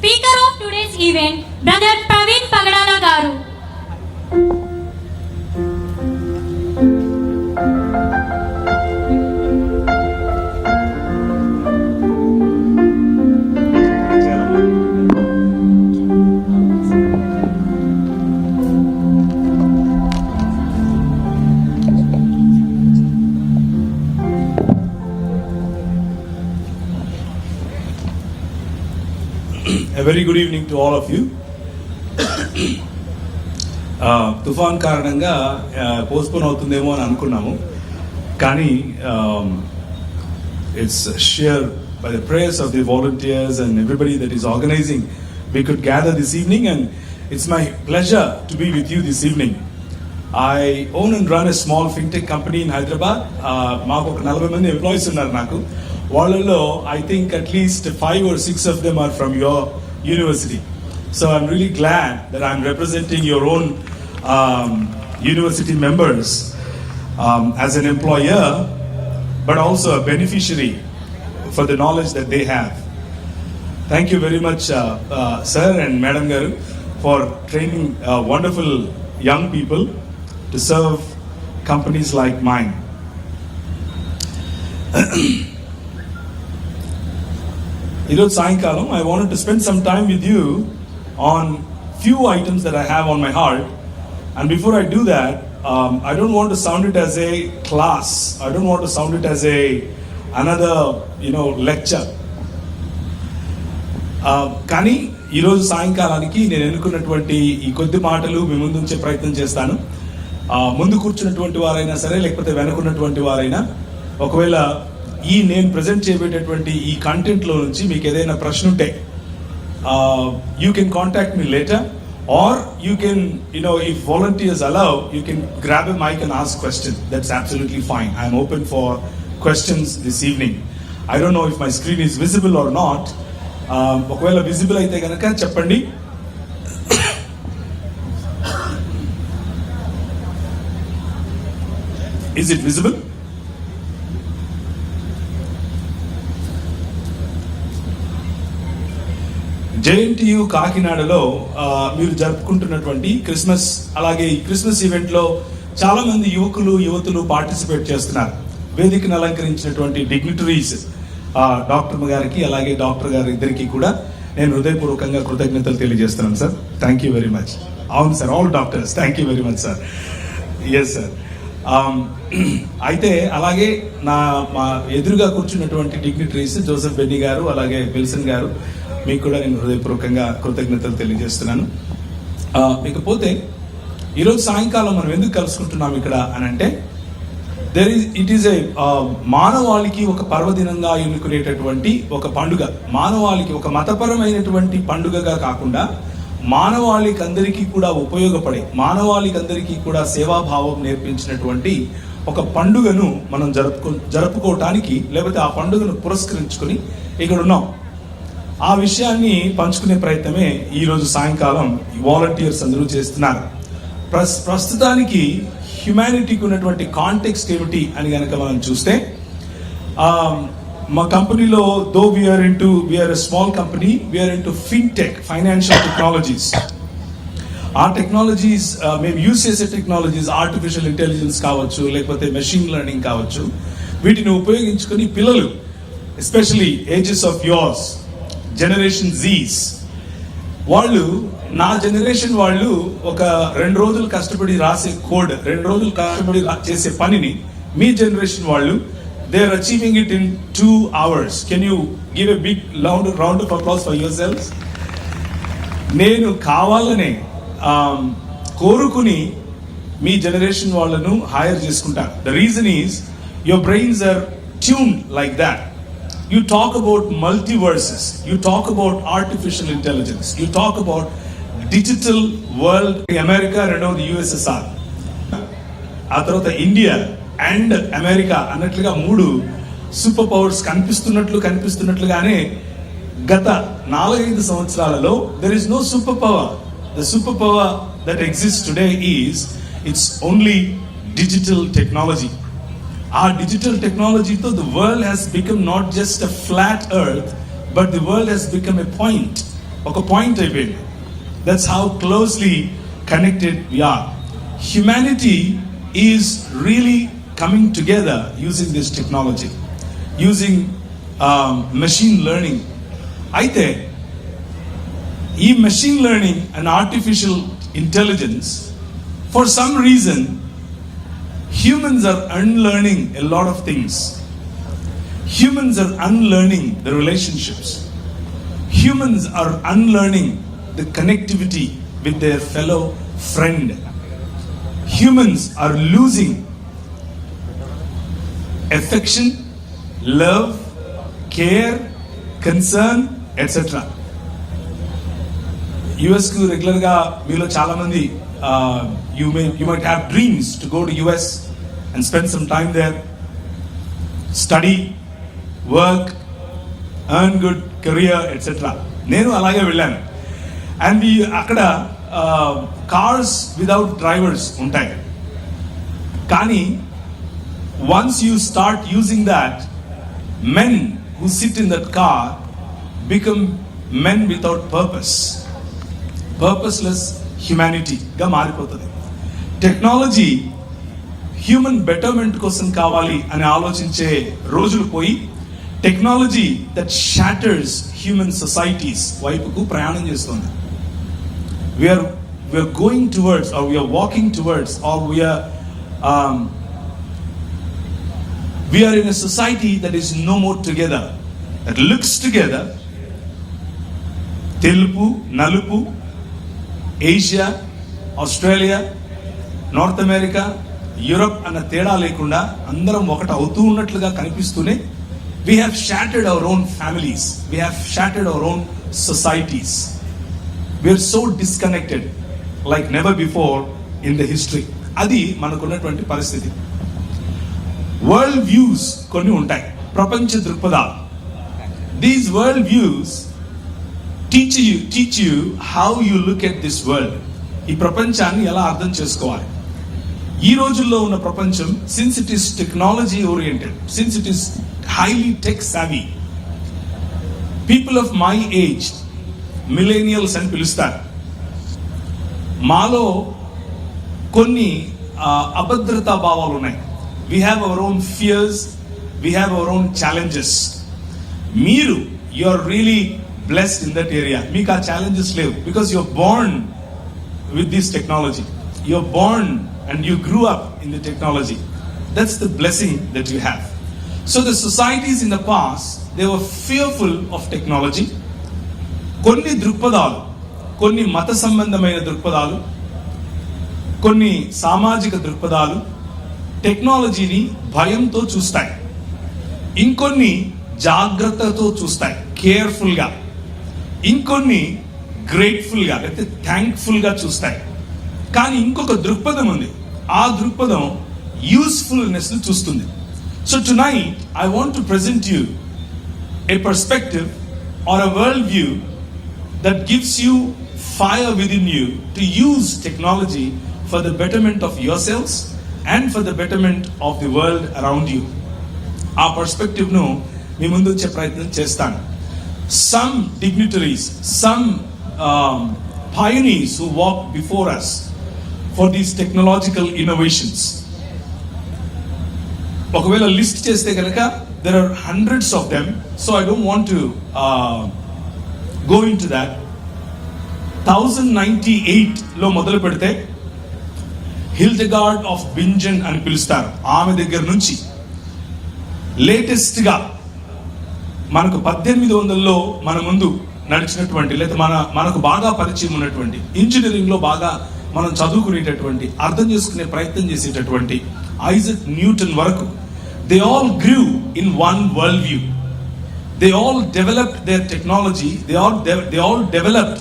speaker of today's event, Brother Praveen Pagadala Garu. A very good evening to all of you. తుఫాన్ కారణంగా postpone అవుతుందేమో అని అనుకున్నాము, కానీ it's shared by the prayers of the volunteers and everybody that is organizing, we could gather this evening, and it's my pleasure to be with you this evening. I own and run a small fintech company in Hyderabad. మాకు ఒక 40 మంది employees ఉన్నారు. నాకు వాళ్ళలో I think at least 5 or 6 of them are from your university. So I'm really glad that I'm representing your own university members as an employer, but also a beneficiary for the knowledge that they have. Thank you very much, sir and Madam Garu, for training wonderful young people to serve companies like mine. Today Sayankalam, I wanted to spend some time with you on few items that I have on my heart. And before I do that, I don't want to sound it as a class. I don't want to sound it as another lecture. కానీ ఈరోజు సాయంకాలానికి నేను ఎన్నుకున్నటువంటి ఈ కొద్ది మాటలు మీ ముందు ఉంచే ప్రయత్నం చేస్తాను. ముందు కూర్చున్నటువంటి వారైనా సరే, లేకపోతే వెనుకున్నటువంటి వారైనా, ఒకవేళ ఈ నేను ప్రజెంట్ చేయబోయేటటువంటి ఈ కంటెంట్లో నుంచి మీకు ఏదైనా ప్రశ్న ఉంటే you can contact me later, or you can, if volunteers allow, you can grab a mic and ask questions. That's absolutely fine. I'm open for questions this evening. I don't know if my screen is visible or not. ఒకవేళ visible అయితే కనుక చెప్పండి. Is it visible? JNTU కాకినాడలో మీరు జరుపుకుంటున్నటువంటి Christmas, అలాగే ఈ Christmas ఈవెంట్లో చాలా మంది యువతులు పార్టిసిపేట్ చేస్తున్నారు. వేదికను అలంకరించినటువంటి డిగ్నిటరీస్ డాక్టర్ గారికి, అలాగే డాక్టర్ గారు ఇద్దరికి కూడా నేను హృదయపూర్వకంగా కృతజ్ఞతలు తెలియజేస్తున్నాను sir. Thank you very much. అవును sir, all doctors, thank you very much sir. Yes sir. అయితే అలాగే మా ఎదురుగా కూర్చున్నటువంటి డిగ్నిటరీస్ జోసెఫ్ బెన్నీ గారు, అలాగే విల్సన్ గారు, మీకు కూడా నేను హృదయపూర్వకంగా కృతజ్ఞతలు తెలియజేస్తున్నాను. ఇకపోతే ఈరోజు సాయంకాలం మనం ఎందుకు కలుసుకుంటున్నాం ఇక్కడ అని అంటే, ఇట్ ఈస్ ఏ మానవాళికి ఒక పర్వదినంగా ఎన్నుకునేటటువంటి ఒక పండుగ. మానవాళికి ఒక మతపరమైనటువంటి పండుగగా కాకుండా మానవాళికి అందరికీ కూడా ఉపయోగపడే, మానవాళికి అందరికీ కూడా సేవాభావం నేర్పించినటువంటి ఒక పండుగను మనం జరుపుకోవటానికి, లేకపోతే ఆ పండుగను పురస్కరించుకొని ఇక్కడ ఉన్నాం. ఆ విషయాన్ని పంచుకునే ప్రయత్నమే ఈరోజు సాయంకాలం వాలంటీర్స్ అందరూ చేస్తున్నారు. ప్రస్తుతానికి హ్యుమానిటీకి ఉన్నటువంటి కాంటెక్స్ట్ ఏమిటి అని కనుక మనం చూస్తే, మా కంపెనీలో we're a small company, we're into fintech, financial technologies. ఆ టెక్నాలజీస్ మేము యూజ్ చేసే టెక్నాలజీస్ ఆర్టిఫిషియల్ ఇంటెలిజెన్స్ కావచ్చు, లేకపోతే మెషిన్ లెర్నింగ్ కావచ్చు, వీటిని ఉపయోగించుకొని పిల్లలు, especially ages of yours, generation Zs, వాళ్ళు, నా జనరేషన్ వాళ్ళు ఒక 2 రోజులు కష్టపడి రాసే కోడ్, 2 రోజులు కష్టపడి చేసే పనిని మీ జనరేషన్ వాళ్ళు they are achieving it in 2 hours. Can you give a big round of applause for yourselves? నేను కావాలనే కోరుకుని మీ జనరేషన్ వాళ్ళను హైర్ చేసుకుంటాను. The reason is your brains are tuned like that. You talk about multiverses, you talk about artificial intelligence, you talk about digital world. America, రెండవది USSR, ఆ తర్వాత India and America అన్నట్లుగా 3 super powers కనిపిస్తున్నట్లుగానే గత 4-5 సంవత్సరాలలో there is no superpower. The superpower that exists today is it's only digital technology. Our digital technology, though, the world has become not just a flat earth, but the world has become a point. ఒక point అయిపోయింది. That's how closely connected we are. Humanity is really coming together using this technology, using machine learning. అయితే ఈ machine learning and artificial intelligence, for some reason humans are unlearning a lot of things. Humans are unlearning the relationships. Humans are unlearning the connectivity with their fellow friend. Humans are losing affection, love, care, concern, etc. US కు regular గా మీలో చాలా మంది you might have dreams to go to US and spend some time there, study, work, earn good career, etc. నేను అలాగే వెళ్ళాను. And అక్కడ cars without drivers ఉంటాయి. కానీ once you start using that, men who sit in that car become men without purpose, పర్పస్లెస్ హ్యుమానిటీగా మారిపోతుంది. Technology human betterment కోసం కావాలి అని ఆలోచించే రోజులు పోయి technology that shatters human societies వైపుకు ప్రయాణం చేస్తుంది. We're going towards, or we're walking towards, or we're in a society that is no more together, that looks together. తెలుపు, నలుపు, Asia, Australia, North America, Europe అన్న తేడా లేకుండా అందరం ఒకటి అవుతూ ఉన్నట్లుగా కనిపిస్తూనే we have shattered our own families, we have shattered our own societies. We are so disconnected like never before in the history. అది మనకున్నటువంటి పరిస్థితి. వరల్డ్ వ్యూస్ కొన్ని ఉంటాయి, ప్రపంచ దృక్పథాలు. These world views teach you how you look at this world. ఈ ప్రపంచాన్ని ఎలా అర్థం చేసుకోవాలి. ఈ రోజుల్లో ఉన్న ప్రపంచం, since it is technology oriented, since it is highly tech savvy, people of my age, millennials అని పిలుస్తారు. మాలో కొన్ని అభద్రతా భావాలు ఉన్నాయి. We have our own fears, we have our own challenges. మీరు you are really blessed in that area. మీకు ఆ challenges లేవు, because you're born with this technology. You're born and you grew up in the technology. That's the blessing that you have. So the societies in the past, they were fearful of technology. కొన్ని దృక్పథాలు, కొన్ని మత సంబంధమైన దృక్పథాలు, కొన్ని సామాజిక దృక్పథాలు టెక్నాలజీని భయంతో చూస్తాయి. ఇంకొన్ని జాగ్రత్తతో చూస్తాయి, కేర్ఫుల్గా. ఇంకొన్ని గ్రేట్ఫుల్గా లేకపోతే థ్యాంక్ఫుల్గా చూస్తాయి. కానీ ఇంకొక దృక్పథం ఉంది, ఆ దృక్పథం యూస్ఫుల్నెస్ చూస్తుంది. So tonight I want to present you A perspective are a world view that gives you fire within you to use technology for the betterment of yourselves and for the betterment of the world around you. ఆ perspective ను మీ ముందు వచ్చే ప్రయత్నం చేస్తాను. Some dignitaries, some pioneers who walked before us for these technological innovations. ఒకవేళ list చేస్తే కనుక there are hundreds of them, so I don't want to go into that. 1098 లో మొదలు పెడితే హిల్డెగార్డ్ ఆఫ్ బింజన్ అని పిలుస్తారు. ఆమె దగ్గర నుంచి లేటెస్ట్ గా మనకు 1800లో మన ముందు నడిచినటువంటి, లేదా మనకు బాగా పరిచయం ఉన్నటువంటి, ఇంజనీరింగ్ లో బాగా మనం చదువుకునేటటువంటి, అర్థం చేసుకునే ప్రయత్నం చేసేటటువంటి ఐజక్ న్యూటన్ వరకు, they all గ్రూ in one world view. They all developed their technology. They all developed.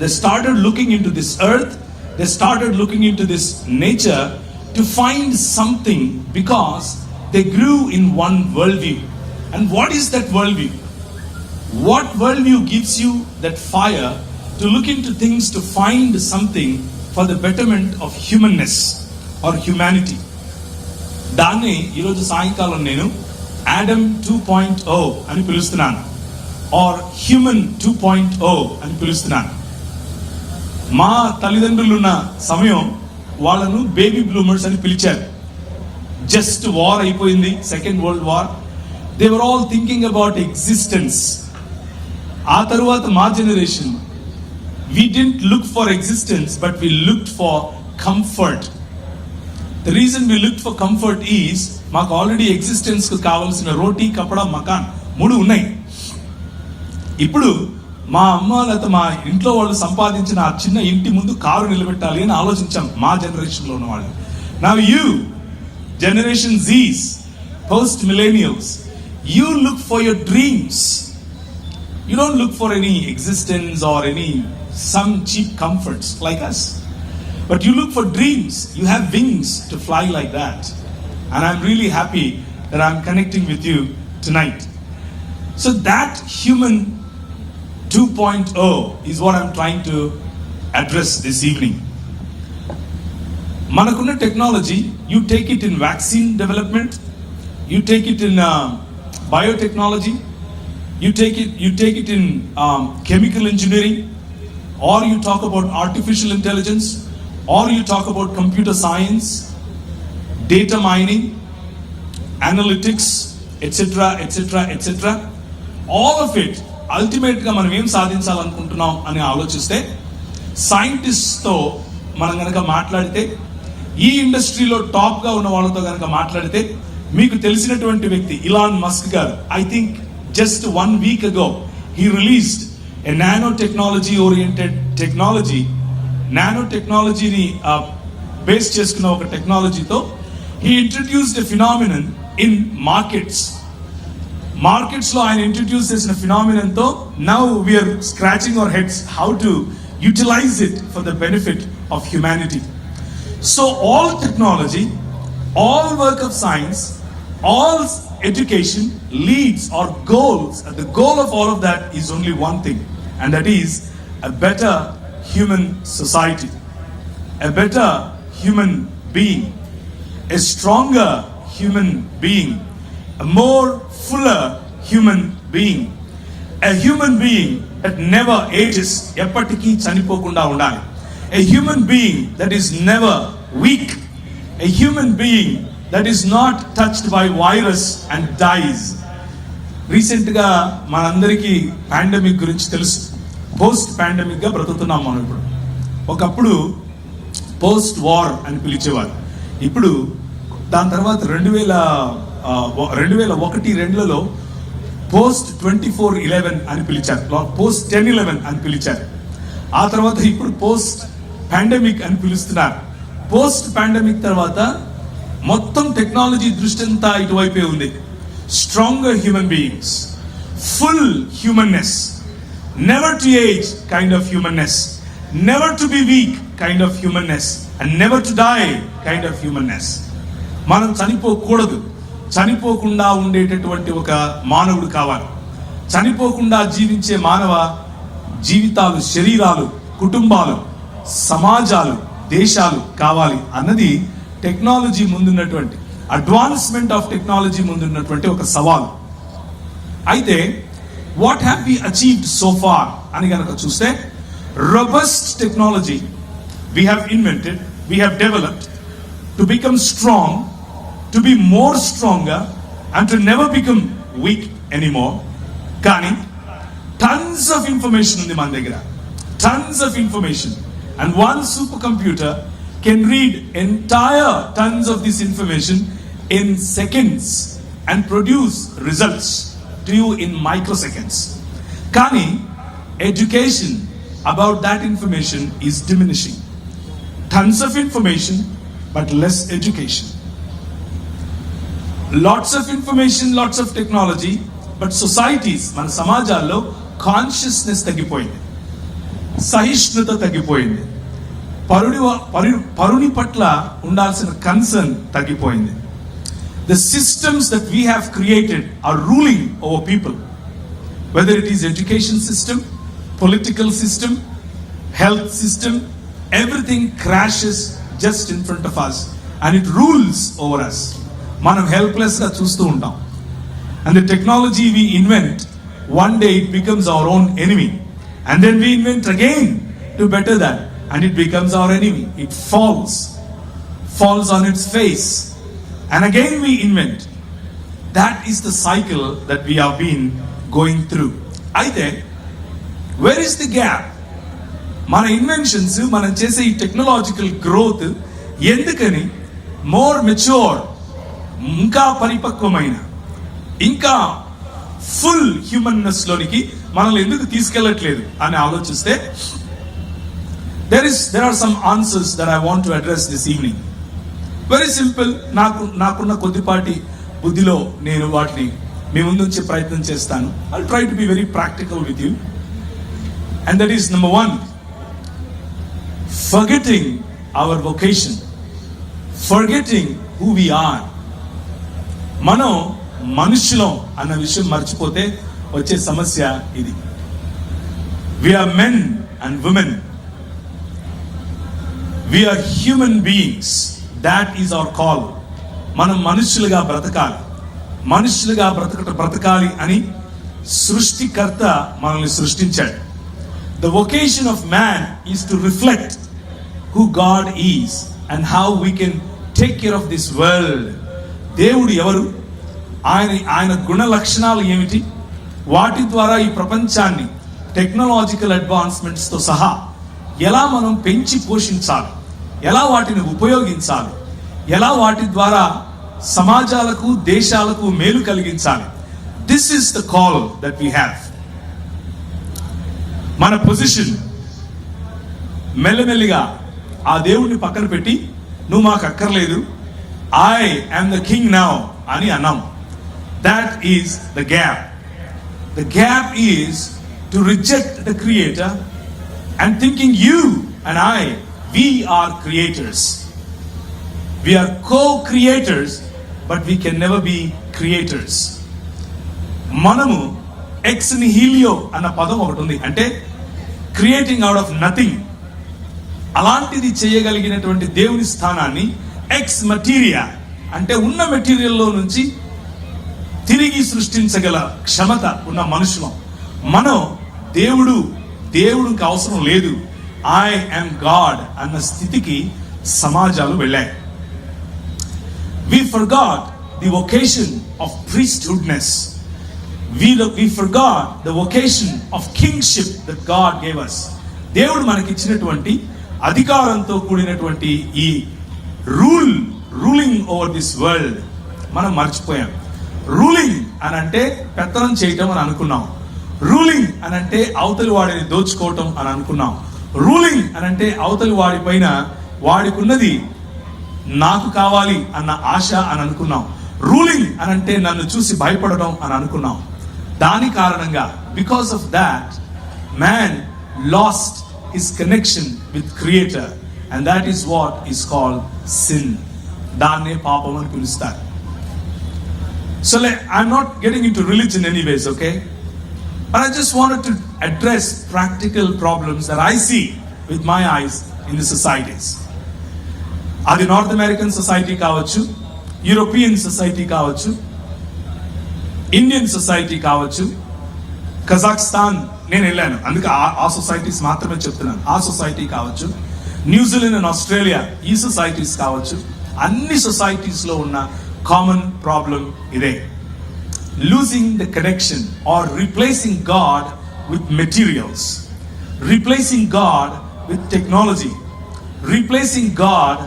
They started looking into this earth. They started looking into this nature to find something, because they grew in one worldview. And what is that worldview? What worldview gives you that fire to look into things, to find something for the betterment of humanness or humanity? దాన్ని ఈరోజు సాయంకాలం నేను Adam 2.0 అని పిలుస్తున్నాను. Are human 2.0 అని పిలుస్తున్నాను. మా తల్లిదండ్రులు ఉన్న సమయం వాళ్ళను బేబీ బ్లూమర్స్ అని పిలిచారు. జస్ట్ వార్ అయిపోయింది, second world war. They were all thinking about existence. ఆ తరువాత మా generation, we didn't look for existence, but we looked for comfort. The reason we looked for comfort is మాకు ఆల్రెడీ ఎగ్జిస్టెన్స్ కు కావాల్సిన రోటీ, కపడా, మకాన్ 3 ఉన్నాయి. ఇప్పుడు మా అమ్మ లేకపోతే మా ఇంట్లో వాళ్ళు సంపాదించిన ఆ చిన్న ఇంటి ముందు కారు నిలబెట్టాలి అని ఆలోచించాం మా జనరేషన్ లో ఉన్న వాళ్ళు. Now you, generation Z's, post millennials, you look for your dreams. You don't look for any existence or any some cheap comforts like us, but you look for dreams. You have wings to fly like that, and I'm really happy that I'm connecting with you tonight. So that human 2.0 is what I'm trying to address this evening. Manakunna technology, you take it in vaccine development, you take it in biotechnology, you take it in chemical engineering, or you talk about artificial intelligence, or you talk about computer science, data mining, analytics, etc., etc., etc. All of it, అల్టిమేట్గా మనం ఏం సాధించాలనుకుంటున్నాం అని ఆలోచిస్తే, సైంటిస్ట్తో మనం కనుక మాట్లాడితే, ఈ ఇండస్ట్రీలో టాప్గా ఉన్న వాళ్ళతో కనుక మాట్లాడితే, మీకు తెలిసినటువంటి వ్యక్తి ఇలాన్ మస్క్ గారు, I think just 1 week ago he released a nanotechnology oriented technology. నానోటెక్నాలజీని బేస్ చేసుకున్న ఒక టెక్నాలజీతో he introduced a phenomenon in markets లో ఆయన ఇంట్రడ్యూస్ చేసిన ఫినామినన్ తో now we're scratching our heads how to utilize it for the benefit of humanity. So all technology, all work of science, all education leads or goals, the goal of all of that is only one thing, and that is a better human society, a better human being, a stronger human being, a more fuller human being, a human being that never ages, eppatiki chanipokunda undali, a human being that is never weak, a human being that is not touched by virus and dies. రీసెంట్గా మనందరికీ pandemic గురించి తెలుసు. Post పాండమిక్గా బ్రతుకుతున్నాం మనం. ఇప్పుడు ఒకప్పుడు post war అని పిలిచేవారు. ఇప్పుడు దాని తర్వాత 2001-2లో పోస్ట్ 24/11 అని పిలిచారు, పోస్ట్ 10/11 అని పిలిచారు. ఆ తర్వాత ఇప్పుడు పోస్ట్ పాండమిక్ అని పిలుస్తున్నారు. పోస్ట్ పాండమిక్ తర్వాత మొత్తం టెక్నాలజీ దృష్టి అంతా ఇటువైపే ఉంది. Stronger human beings, full humanness, never to age kind of humanness, never to be weak kind of humanness, and never to die kind of humanness. మనం చనిపోకూడదు, చనిపోకుండా ఉండేటటువంటి ఒక మానవుడు కావాలి. చనిపోకుండా జీవించే మానవ జీవితాలు, శరీరాలు, కుటుంబాలు, సమాజాలు, దేశాలు కావాలి అన్నది టెక్నాలజీ ముందున్నటువంటి, అడ్వాన్స్మెంట్ ఆఫ్ టెక్నాలజీ ముందున్నటువంటి ఒక సవాల్. అయితే what have we achieved so far అని కనుక చూస్తే, robust technology we have invented, we have developed to become strong, to be more stronger, and to never become weak anymore. కానీ tons of information ఉంది మన దగ్గర, tons of information, and one supercomputer can read entire tons of this information in seconds and produce results to you in microseconds. Kani education about that information is diminishing. Tons of information but less education. Lots of information, lots of technology, but societies, మన సమాజాల్లో consciousness తగ్గిపోయింది, సహిష్ణుత తగ్గిపోయింది, పరుని పట్ల ఉండాల్సిన concern తగ్గిపోయింది. The systems that we have created are ruling over people, whether it is education system, political system, health system, everything crashes just in front of us and it rules over us. మనం helpless గా చూస్తూ ఉంటాం. And the technology we invent one day it becomes our own enemy. And then we invent again to better that, and it becomes our enemy. It falls on its face, and again we invent. That is the cycle that we have been going through. Aithe, where is the gap? మన inventions, మనం చేసే ఈ technological growth ఎందుకని more mature, ఇంకా పరిపక్వమైన, ఇంకా full humanness లోనికి మనల్ని ఎందుకు తీసుకెళ్ళట్లేదు అని ఆలోచిస్తే there are some answers that I want to address this evening. Very simple. నాకున్న కొద్దిపాటి బుద్ధిలో నేను వాటిని మీ ముందు ఉంచే ప్రయత్నం చేస్తాను. I'll try to be very practical with you. And that is number 1, forgetting our vocation, forgetting who we are. మనం మనుషులం అన్న విషయం మర్చిపోతే వచ్చే సమస్య ఇది. We are men and women. We are human beings. That is our call. మనం మనుషులుగా బ్రతకాలి, మనుషులుగా బ్రతకాలి అని సృష్టికర్త మనల్ని సృష్టించాడు. The vocation of man is to reflect who God is and how we can take care of this world. దేవుడు ఎవరు, ఆయన గుణ లక్షణాలు ఏమిటి, వాటి ద్వారా ఈ ప్రపంచాన్ని టెక్నాలజికల్ అడ్వాన్స్మెంట్స్తో సహా ఎలా మనం పెంచి పోషించాలి, ఎలా వాటిని ఉపయోగించాలి, ఎలా వాటి ద్వారా సమాజాలకు దేశాలకు మేలు కలిగించాలి. This is the call that we have. మన పొజిషన్ మెల్లమెల్లిగా ఆ దేవుడిని పక్కన పెట్టి నువ్వు మాకు అక్కర్లేదు, I am the king now అని అన్నాం. That is the gap. The gap is to reject the creator and thinking you and I, we are creators. We are co-creators, but we can never be creators. మనము ex nihilo అన్న పదం ఒకటి ఉంది, అంటే creating out of nothing. అలాంటిది చేయగలిగినటువంటి దేవుని స్థానాన్ని ఎక్స్ మటీరియా, అంటే ఉన్న మెటీరియల్లో నుంచి తిరిగి సృష్టించగల క్షమత ఉన్న మనుషులం మనం. దేవుడికి అవసరం లేదు, ఐ యామ్ గాడ్ అన్న స్థితికి సమాజాలు వెళ్ళాయి. We forgot the vocation of priesthoodness. We forgot the vocation of kingship that God gave us. దేవుడు మనకిచ్చినటువంటి అధికారంతో కూడినటువంటి ఈ రూలింగ్ ఓవర్ దిస్ వరల్డ్ మనం మర్చిపోయాం. రూలింగ్ అని అంటే పెత్తనం చేయటం అని అనుకున్నాం. రూలింగ్ అని అంటే అవతలి వాడిని దోచుకోవటం అని అనుకున్నాం. రూలింగ్ అని అంటే అవతలి వాడి పైన వాడికున్నది నాకు కావాలి అన్న ఆశ అని అనుకున్నాం. రూలింగ్ అని అంటే నన్ను చూసి భయపడడం అని అనుకున్నాం. దాని కారణంగా, because of that, man lost his connection with creator, and that is what is called sin. దాన్నే పాపం అని పిలుస్తారు. So I'm not getting into religion anyways, okay? But I just wanted to address practical problems that I see with my eyes in the societies. అది north American society కావచ్చు, European society కావచ్చు, Indian society కావచ్చు, Kazakhstan నేను వెళ్ళాను అందుకే ఆ societies మాత్రమే చెప్తున్నాను. ఆ సొసైటీ కావచ్చు, న్యూజిలాండ్ అండ్ ఆస్ట్రేలియా ఈ సొసైటీస్ కావచ్చు. అన్ని సొసైటీస్లో ఉన్న కామన్ ప్రాబ్లం ఇదే. Losing the connection or replacing God with materials, replacing God with technology, replacing God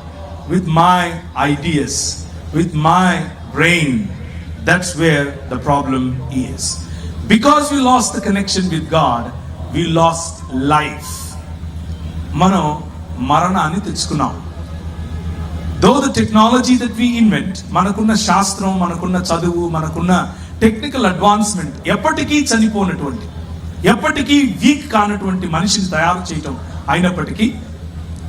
with my ideas, with my brain. That's where the problem is. Because we lost the connection with God, we lost life. మనం మరణాన్ని తెచ్చుకున్నాం. Though the technology that we invent, మనకున్న శాస్త్రం, మనకున్న చదువు, మనకున్న technical advancement ఎప్పటికీ చనిపోయినటువంటి, ఎప్పటికీ వీక్ కానటువంటి మనిషిని తయారు చేయటం అయినప్పటికీ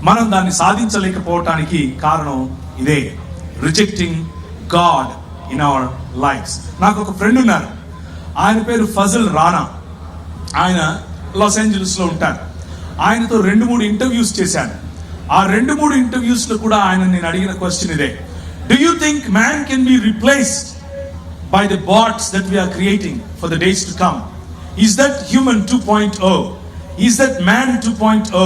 మనం దాన్ని సాధించలేకపోవటానికి కారణం ఇదే, rejecting God in our lives. నాకు ఒక ఫ్రెండ్ ఉన్నారు, ఆయన పేరు ఫజల్ రానా. ఆయన లాస్ ఏంజలస్లో ఉంటారు. ఆయనతో 2-3 ఇంటర్వ్యూస్ చేశాను. ఆ 2-3 ఇంటర్వ్యూస్లో కూడా ఆయన నేను అడిగిన క్వశ్చన్ ఇదే: do you think man can be replaced by the bots that we are creating for the days to come? Is that human 2.0? Is that man 2.0?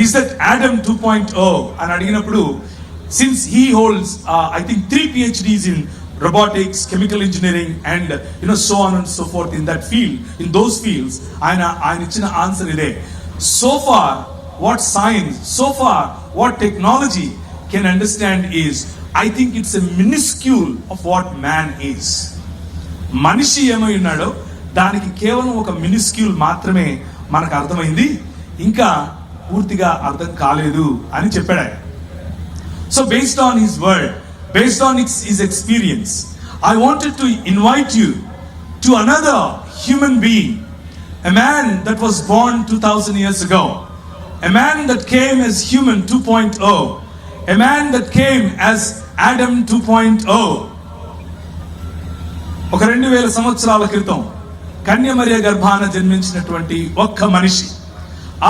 Is that Adam 2.0? అని అడిగినప్పుడు, since he holds I think 3 PhDs in robotics, chemical engineering and so on and so forth in that field, in those fields, ఆయన ఇచ్చిన answer ఇదే. So far what science, so far what technology can understand is, I think it's a minuscule of what man is. మనిషి ఏమై ఉన్నాడో దానికి కేవలం ఒక minuscule మాత్రమే మనకు అర్థమైంది, ఇంకా పూర్తిగా అర్థం కాలేదు అని చెప్పాడు ఆయన. So based on his word, based on his experience, I wanted to invite you to another human being, a man that was born 2000 years ago, a man that came as human 2.0, a man that came as Adam 2.0. ఒక 2000 సంవత్సరాల క్రితం కన్యమరియ గర్భాన జన్మించినటువంటి ఒక్క మనిషి,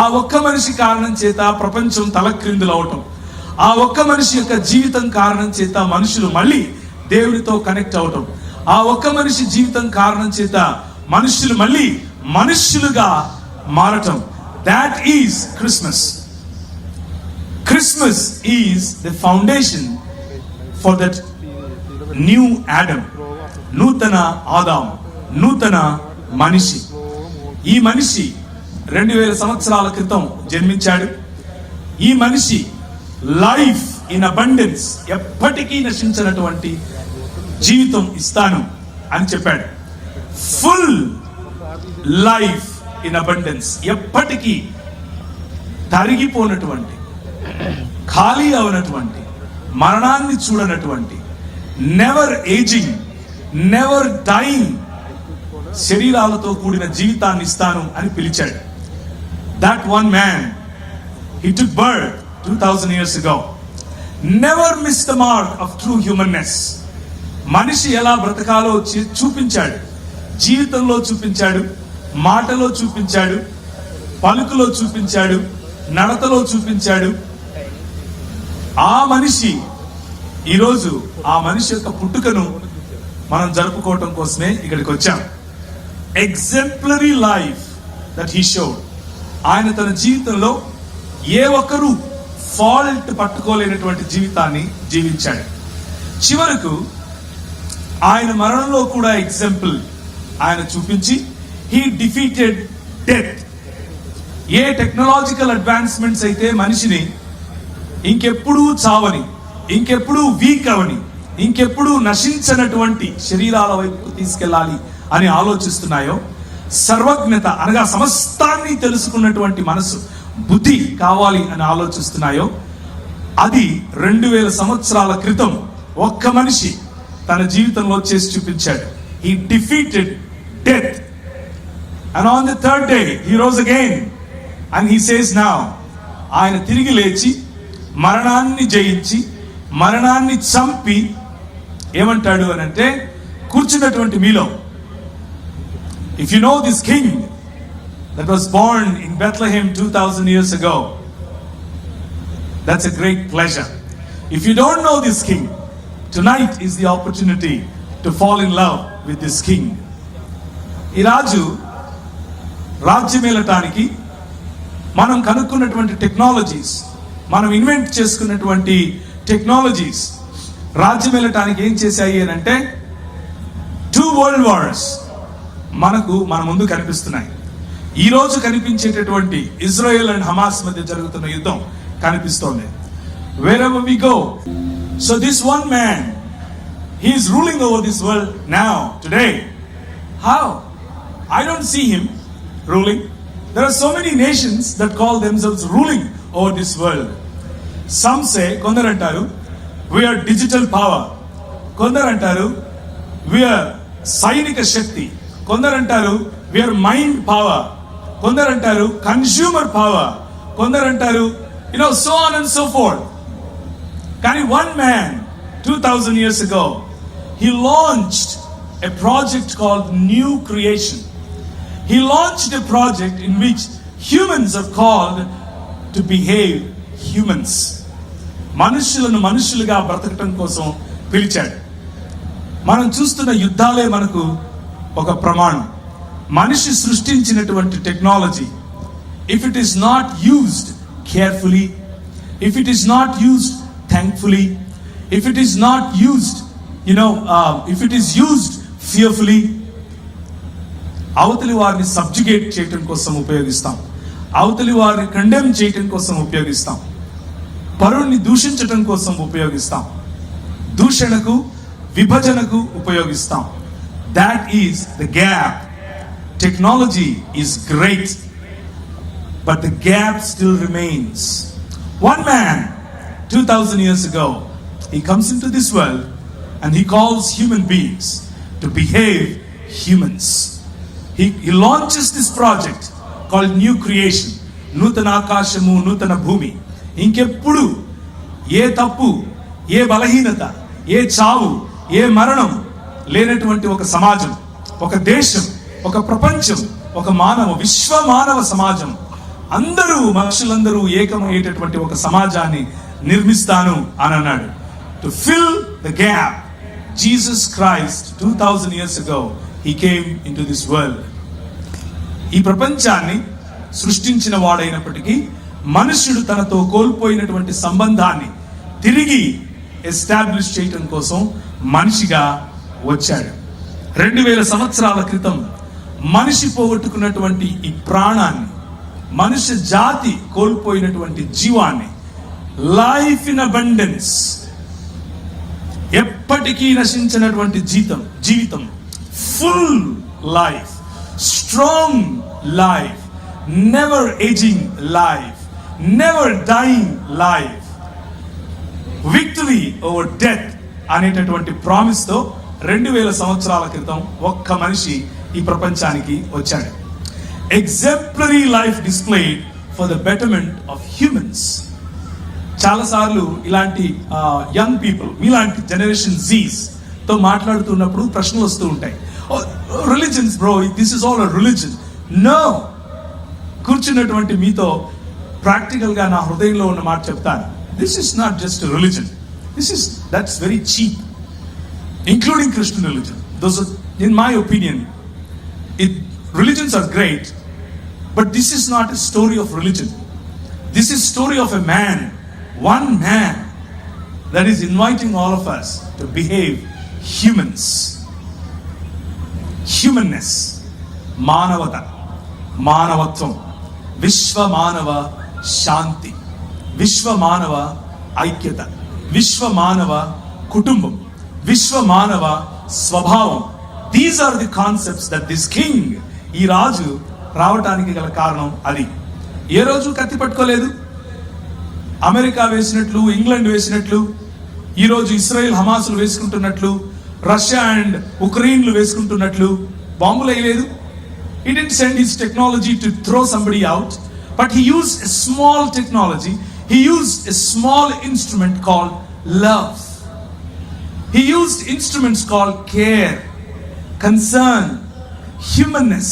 ఆ ఒక్క మనిషి కారణం చేత ప్రపంచం తలక్రిందులు అవటం, ఆ ఒక్క మనిషి యొక్క జీవితం కారణం చేత మనుషులు మళ్ళీ దేవునితో కనెక్ట్ అవటం, ఆ ఒక్క మనిషి జీవితం కారణం చేత మనుషులు మళ్ళీ మనుష్యులుగా మారటం, that is Christmas. Christmas is the foundation for that new Adam, నూతన ఆదాం, నూతన మనిషి. ఈ మనిషి 2000 సంవత్సరాల క్రితం జన్మించాడు. ఈ మనిషి లైఫ్ ఇన్ అబండెన్స్, ఎప్పటికీ నశించినటువంటి జీవితం ఇస్తాను అని చెప్పాడు. ఫుల్ లైఫ్ ఇన్ అబండెన్స్, ఎప్పటికీ తరిగిపోనటువంటి, ఖాళీ అవనటువంటి, మరణాన్ని చూడనటువంటి, నెవర్ ఏజింగ్, నెవర్ డైయింగ్ శరీరాలతో కూడిన జీవితాన్ని ఇస్తాను అని పిలిచాడు. That one man, he took birth 2000 years ago, never missed the mark of true humanness. మనిషి ఎలా బ్రతకాలో చూపించాడు, జీవితంలో చూపించాడు, మాటలో చూపించాడు, పలుకులో చూపించాడు, నడతలో చూపించాడు. ఆ మనిషి ఈరోజు, ఆ మనిషి యొక్క పుట్టుకను మనం జరుపుకోవటం కోసమే ఇక్కడికి వచ్చాం. Exemplary life that he showed. ఆయన తన జీవితంలో ఏ ఒక్కరూ ఫాల్ట్ పట్టుకోలేనటువంటి జీవితాన్ని జీవించాడు. చివరకు ఆయన మరణంలో కూడా ఎగ్జాంపుల్ ఆయన చూపించి, he defeated death. A technological advancements అయితే మనిషిని ఇంకెప్పుడూ చావని, ఇంకెప్పుడూ వీక్ అవని, ఇంకెప్పుడు నశించనటువంటి శరీరాల వైపు తీసుకెళ్ళాలి అని ఆలోచిస్తున్నాయో, సర్వజ్ఞత అనగా సమస్తాన్ని తెలుసుకున్నటువంటి మనసు, బుద్ధి కావాలి అని ఆలోచిస్తున్నాయో, అది 2000 సంవత్సరాల క్రితం ఒక్క మనిషి తన జీవితంలో చేసి చూపించాడు. He defeated death, and on the third day he rose again, and he says now, ఆయన తిరిగి లేచి మరణాన్ని జయించి, మరణాన్ని చంపి ఏమంటాడు అని అంటే, కూర్చున్నటువంటి మీలో, if you know this king that was born in Bethlehem 2000 years ago, that's a great pleasure. If you don't know this king, tonight is the opportunity to fall in love with this king. ఈ రాజు రాజ్యమేలటానికి మనం కనుక్కున్నటువంటి technologies, మనం invent చేసుకున్నటువంటి technologies రాజ్యమేలటానికి ఏం చేశాయి అని అంటే, 2 world wars మన ముందు కనిపిస్తున్నాయి. ఈ రోజు కనిపించేటటువంటి ఇజ్రాయెల్ అండ్ హమాస్ మధ్య జరుగుతున్న యుద్ధం కనిపిస్తోంది. wherever we go. So this one man, he is ruling over this world now, today. How? I don't see him ruling. There are so many nations that call themselves ruling over this world. Some say, kondarantaru, we are digital power. Kondarantaru, we are sainika shakti. Kondarantaru, we are mind power. Kondarantaru, consumer power. Kondarantaru, so on and so forth. Kani one man 2000 years ago, he launched a project called New Creation. He launched a project in which humans are called to behave humans. మనుషులను మనుషులుగా బ్రతకటం కోసం పిలిచాడు. మనం చూస్తున్న యుద్ధాలే మనకు ఒక ప్రమాణం. మనిషి సృష్టించినటువంటి technology, if it is not used carefully, if it is not used thankfully, if it is not used, if it is used fearfully, అవతలి వారిని సబ్జుగేట్ చేయటం కోసం ఉపయోగిస్తాం, అవతలి వారిని కండెమ్ చేయటం కోసం ఉపయోగిస్తాం, పరుణ్ణి దూషించటం కోసం ఉపయోగిస్తాం, దూషణకు విభజనకు ఉపయోగిస్తాం. That is the gap. Technology is great, but the gap still remains. One man 2000 years ago, he comes into this world and he calls human beings to behave humans. He launches this project called new creation. నూతన ఆకాశము, నూతన భూమి. ఇంకెప్పుడు ఏ తప్పు, ఏ బలహీనత, ఏ చావు, ఏ మరణం లేనటువంటి ఒక సమాజం, ఒక దేశం, ఒక ప్రపంచం, ఒక విశ్వ మానవ సమాజం, అందరూ మనుషులందరూ ఏకమయ్యేటటువంటి ఒక సమాజాన్ని నిర్మిస్తాను అని అన్నాడు. To fill the gap, Jesus Christ 2000 years ago he came into this world. ఈ ప్రపంచాన్ని సృష్టించిన వాడైనప్పటికీ మనుష్యుడు తనతో కోల్పోయినటువంటి సంబంధాన్ని తిరిగి ఎస్టాబ్లిష్ చేయటం కోసం మనిషిగా వచ్చాడు. 2000 సంవత్సరాల క్రితం మనిషి పోగొట్టుకున్నటువంటి ఈ ప్రాణాన్ని, మనుష్య జాతి కోల్పోయినటువంటి జీవాన్ని, లైఫ్ ఇన్ అబండెన్స్, ఎప్పటికీ నశించినటువంటి జీవితం, full life, strong life, never aging life, never dying life, victory over death అనేటటువంటి ప్రామిస్ తో 2000 సంవత్సరాల క్రితం ఒక్క మనిషి ఈ ప్రపంచానికి వచ్చాడు. Exemplary life displayed for the betterment of humans. చాలాసార్లు ఇలాంటి యంగ్ పీపుల్, మీలాంటి జనరేషన్ జీస్ తో మాట్లాడుతున్నప్పుడు ప్రశ్నలు వస్తూ ఉంటాయి. Religions bro, this is all a religion. No, కూర్చున్నటువంటి మీతో ప్రాక్టికల్ గా నా హృదయంలో ఉన్న మాట చెప్తాను. This is not just religion, that's very cheap, including Christian religion. Those are, in my opinion, religions are great, but this is not a story of religion. This is story of a man, one man, that is inviting all of us to behave humans. Humanness, మానవత, మానవత్వం, విశ్వ మానవ శాంతి, విశ్వ మానవ ఐక్యత, విశ్వ మానవ కుటుంబం, విశ్వ మానవ స్వభావం. These are the concepts that this king, ఈ రాజు రావటానికి గల కారణం అది. ఏ రోజు కత్తి పట్టుకోలేదు. అమెరికా వేసినట్లు, ఇంగ్లాండ్ వేసినట్లు, ఈరోజు ఇస్రాయెల్ హమాసులు వేసుకుంటున్నట్లు, రష్యా అండ్ ఉక్రెయిన్లు వేసుకుంటున్నట్లు బాంబులు వేయలేదు. He didn't send his technology to throw somebody out, but he used a small technology. He used a small instrument called love. He used instruments called care, concern, humanness.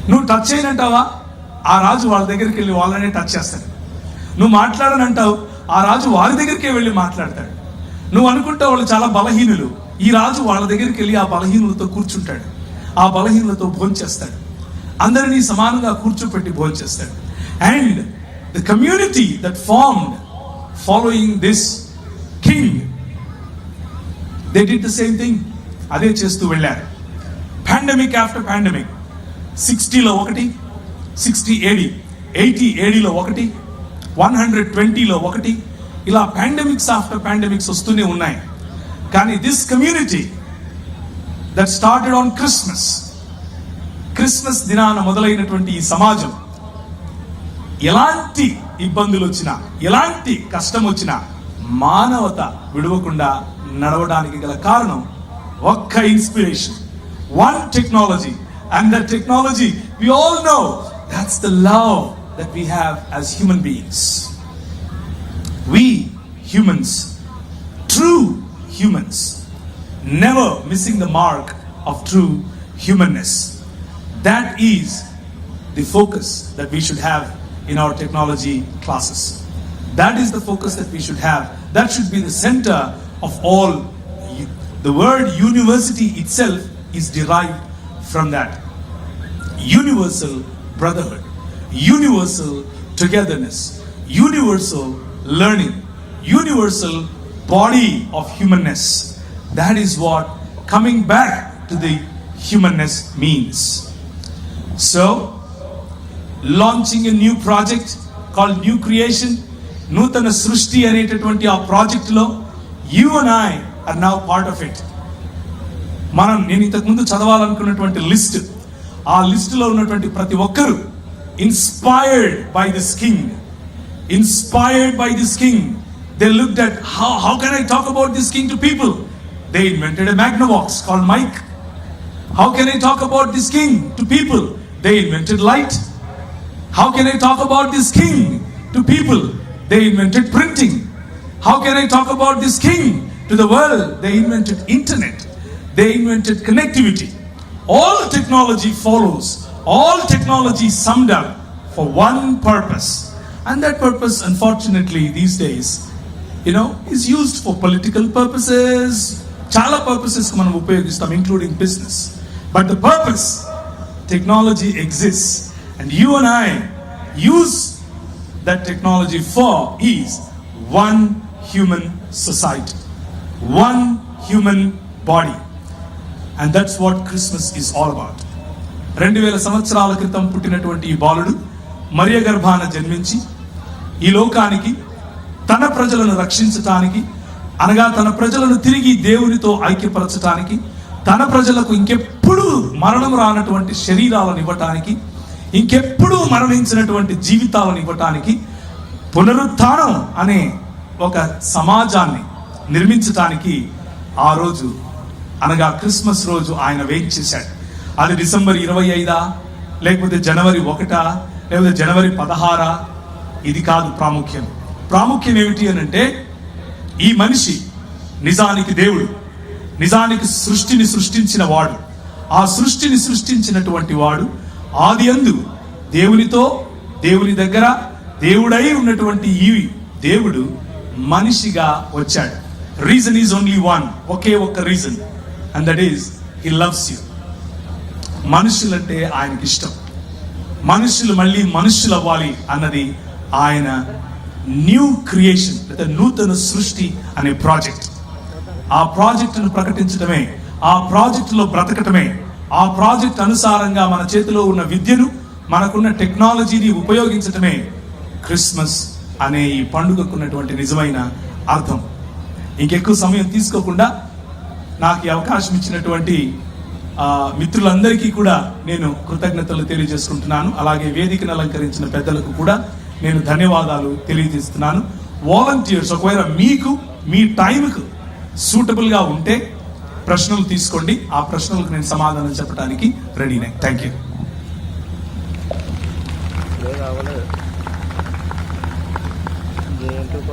నువ్వు touch చేయనంటావా, ఆ రాజు వాళ్ళ దగ్గరికి వెళ్ళి వాళ్ళనే touch చేస్తాడు. నువ్వు మాట్లాడనంటావు, ఆ రాజు వారి దగ్గరికే వెళ్ళి మాట్లాడతాడు. నువ్వు అనుకుంటావు వాళ్ళు చాలా బలహీనులు, ఈ రాజు వాళ్ళ దగ్గరికి వెళ్ళి ఆ బలహీనులతో కూర్చుంటాడు, ఆ బలహీనులతో భోంచేస్తాడు, అందరినీ సమానంగా కూర్చోపెట్టి భోంచేస్తాడు. And the community that formed following this king, they did the same thing. అదే చేస్తూ వెళ్ళారు. పాండమిక్ ఆఫ్టర్ పాండమిక్, 60లో ఒకటి, 60 AD, 80 ADలో ఒకటి, 120లో ఒకటి, ఇలా పాండమిక్స్ ఆఫ్టర్ పాండమిక్స్ వస్తూనే ఉన్నాయి. కానీ this community that started on Christmas దినాన మొదలైనటువంటి ఈ సమాజం ఎలాంటి ఇబ్బందులు వచ్చినా, ఎలాంటి కష్టం వచ్చినా మానవత విడవకుండా నడవడానికి గల కారణం ఒక్క inspiration, one technology. And that technology, we all know, that's the love that we have as human beings. We humans, true humans, never missing the mark of true humanness. That is the focus that we should have in our technology classes. That is the focus that we should have. That should be the center of all. The word university itself is derived from that. Universal brotherhood, universal togetherness, universal learning, universal body of humanness. That is what coming back to the humanness means. So, launching a new project called New Creation, నూతన సృష్టి అనేటటువంటి ఆ ప్రాజెక్టులో you and I are now part of it. నేను ఇంతకుముందు చదవాలనుకున్నటువంటి list, ఆ లిస్టులో ఉన్నటువంటి ప్రతి ఒక్కరు inspired by this king, inspired by this king. They looked at how can I talk about this king to people? They invented a Magnavox called mic. How can I talk about this king to people? They invented light. How can I talk about this king to people? They invented printing. How can I talk about this king to the world? They invented internet. They invented connectivity. All technology follows. All technology summed up for one purpose. And that purpose, unfortunately, these days, is used for political purposes. Chala purposes మనం ఉపయోగిస్తాం, including business. But the purpose, technology exists, and you and I use that technology for is one human society, one human body. And that's what Christmas is all about. 2000 సంవత్సరాల క్రితం పుట్టినటువంటి ఈ బాలుడు మరియ గర్భాన జన్మించి ఈ లోకానికి తన ప్రజలను రక్షించటానికి, అనగా తన ప్రజలను తిరిగి దేవునితో ఐక్యపరచటానికి, తన ప్రజలకు ఇంకెప్పుడు మరణం రానటువంటి శరీరాలను ఇవ్వటానికి, ఇంకెప్పుడు మరణించినటువంటి జీవితాలను ఇవ్వటానికి, పునరుత్థానం అనే ఒక సమాజాన్ని నిర్మించటానికి ఆ రోజు, అనగా క్రిస్మస్ రోజు ఆయన వెయిట్ చేశాడు. అది డిసెంబర్ 25 లేకపోతే జనవరి 1 లేకపోతే జనవరి 16, ఇది కాదు ప్రాముఖ్యం. ప్రాముఖ్యం ఏమిటి అని అంటే, ఈ మనిషి నిజానికి దేవుడు, నిజానికి సృష్టిని సృష్టించిన వాడు. ఆ సృష్టిని సృష్టించినటువంటి వాడు ఆదియందు దేవునితో, దేవుని దగ్గర దేవుడై ఉన్నటువంటి ఈ దేవుడు మనిషిగా వచ్చాడు. రీజన్ ఈజ్ ఓన్లీ వన్, ఒకే ఒక్క reason, and that is he loves you. మనుషులంటే ఆయనకి ఇష్టం. మనుషులు మళ్ళీ మనుషులు అవ్వాలి అన్నది ఆయన న్యూ క్రియేషన్ లేదా నూతన సృష్టి అనే ప్రాజెక్ట్. ఆ ప్రాజెక్టును ప్రకటించడమే, ఆ ప్రాజెక్టులో బ్రతకటమే, ఆ ప్రాజెక్ట్ అనుసారంగా మన చేతిలో ఉన్న విద్యను, మనకున్న టెక్నాలజీని ఉపయోగించటమే క్రిస్మస్ అనే ఈ పండుగకున్నటువంటి నిజమైన అర్థం. ఇంకెక్కువ సమయం తీసుకోకుండా నాకు ఈ అవకాశం ఇచ్చినటువంటి మిత్రులందరికీ కూడా నేను కృతజ్ఞతలు తెలియజేసుకుంటున్నాను. అలాగే వేదికను అలంకరించిన పెద్దలకు కూడా నేను ధన్యవాదాలు తెలియజేస్తున్నాను. వాలంటీర్స్, ఒకవేళ మీకు మీ టైంకు సూటబుల్గా ఉంటే ప్రశ్నలు తీసుకోండి. ఆ ప్రశ్నలకు నేను సమాధానం చెప్పడానికి రెడీనే. Thank you. Jntuk